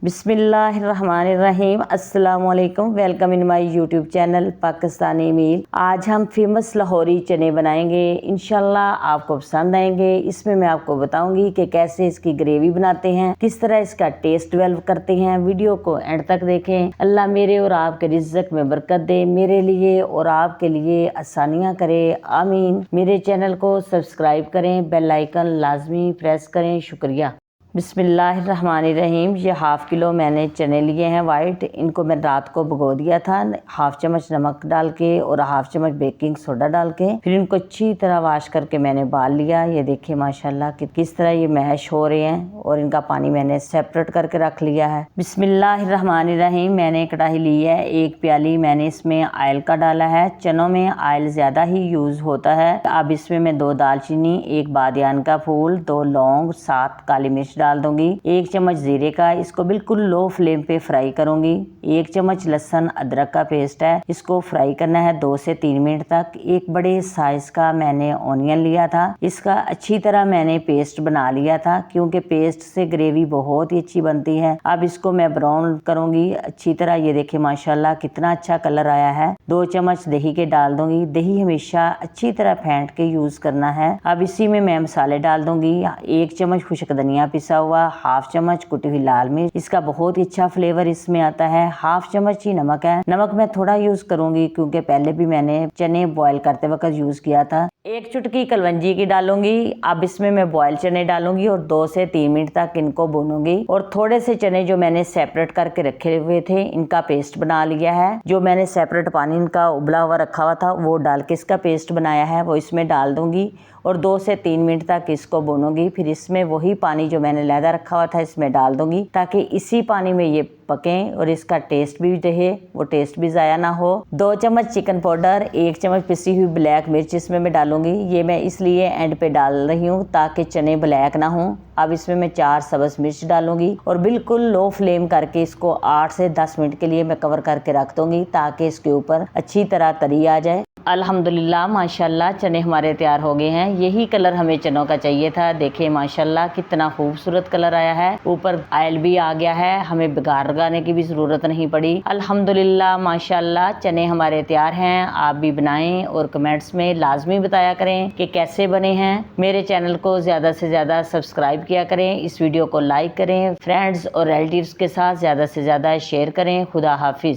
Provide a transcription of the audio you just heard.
बिस्मिल्लाहिर्रहमानिर्रहीम। अस्सलामुअलैकुम। Welcome in my YouTube channel Pakistani meal. आज हम फेमस लाहौरी चने बनाएंगे, इंशाल्लाह आपको पसंद आएंगे। इसमें मैं आपको बताऊंगी कि कैसे इसकी ग्रेवी बनाते हैं, किस तरह इसका टेस्ट डेवलप करते हैं। वीडियो को एंड तक देखें। अल्लाह मेरे और आपके रिज़्क में बरकत दे, मेरे लिए और आपके लिए आसानियाँ करे, आमीन। मेरे चैनल को सब्सक्राइब करें, बेल आइकन लाजमी प्रेस करें। शुक्रिया। बिस्मिल्लाहिर्रहमानिर्रहीम। ये हाफ़ किलो मैंने चने लिए हैं वाइट। इनको मैं रात को भिगो दिया था, हाफ चम्मच नमक डाल के और हाफ चम्मच बेकिंग सोडा डाल के। फिर इनको अच्छी तरह वाश करके मैंने बाल लिया। ये देखिए माशाल्लाह कि किस तरह ये मैश हो रहे हैं और इनका पानी मैंने सेपरेट करके रख लिया है। बिस्मिल्लाहिर्रहमानिर्रहीम। मैंने कढ़ाई ली है, 1 प्याली मैंने इसमें ऑयल का डाला है। चनों में ऑयल ज़्यादा ही यूज़ होता है। अब इसमें मैं 2 दालचीनी, 1 बादियान का फूल, 2 लौंग, 7 काली मिर्च डाल दूंगी। 1 चम्मच जीरे का, इसको बिल्कुल लो फ्लेम पे फ्राई करूंगी। 1 चम्मच लहसुन अदरक का पेस्ट है, इसको फ्राई करना है 2 से 3 मिनट तक। 1 बड़े साइज का मैंने ऑनियन लिया था, इसका अच्छी तरह मैंने पेस्ट बना लिया था, क्योंकि पेस्ट से ग्रेवी बहुत ही अच्छी बनती है। अब इसको मैं ब्राउन करूंगी अच्छी तरह। ये देखिए माशाल्लाह कितना अच्छा कलर आया है। 2 चम्मच दही के डाल दूंगी। दही हमेशा अच्छी तरह फेंट के यूज करना है। अब इसी में मैं मसाले डाल दूंगी। 1 चम्मच खुश्क धनिया पिसा हुआ, हाफ चम्मच कुटी हुई लाल मिर्च, इसका बहुत ही अच्छा फ्लेवर इसमें आता है। हाफ चम्मच ही नमक है। नमक मैं थोड़ा यूज करूंगी क्योंकि पहले भी मैंने चने बॉईल करते वक्त यूज किया था। 1 चुटकी कलवंजी की डालूंगी। अब इसमें मैं बॉयल चने डालूंगी और 2 से 3 मिनट तक इनको भूनूंगी। और थोड़े से चने जो मैंने सेपरेट करके रखे हुए थे, इनका पेस्ट बना लिया है। जो मैंने सेपरेट पानी इनका उबला हुआ रखा हुआ था, वो डाल के इसका पेस्ट बनाया है, वो इसमें डाल दूंगी और 2 से 3 मिनट तक इसको भूनूंगी। फिर इसमें वही पानी जो मैंने लहदा रखा हुआ था इसमें डाल दूंगी, ताकि इसी पानी में ये पकें और इसका टेस्ट भी रहे, वो टेस्ट भी ज़ाया ना हो। 2 चम्मच चिकन पाउडर, 1 चम्मच पिसी हुई ब्लैक मिर्च इसमें मैं डालूंगी। ये मैं इसलिए एंड पे डाल रही हूँ ताकि चने ब्लैक ना हो। अब इसमें मैं 4 सब्ज़ मिर्च डालूंगी और बिल्कुल लो फ्लेम करके इसको 8 से 10 मिनट के लिए मैं कवर करके रख दूंगी, ताकि इसके ऊपर अच्छी तरह तरी आ जाए। अल्हम्दुलिल्लाह माशाल्लाह चने हमारे तैयार हो गए हैं। यही कलर हमें चनों का चाहिए था। देखिए माशाल्लाह कितना खूबसूरत कलर आया है। ऊपर ऑयल भी आ गया है, हमें बिगाड़ लगाने की भी ज़रूरत नहीं पड़ी। अल्हम्दुलिल्लाह माशाल्लाह चने हमारे तैयार हैं। आप भी बनाएं और कमेंट्स में लाजमी बताया करें कि कैसे बने हैं। मेरे चैनल को ज़्यादा से ज़्यादा सब्सक्राइब किया करें, इस वीडियो को लाइक करें, फ्रेंड्स और रिलेटिव्स के साथ ज़्यादा से ज़्यादा शेयर करें। खुदा हाफिज़।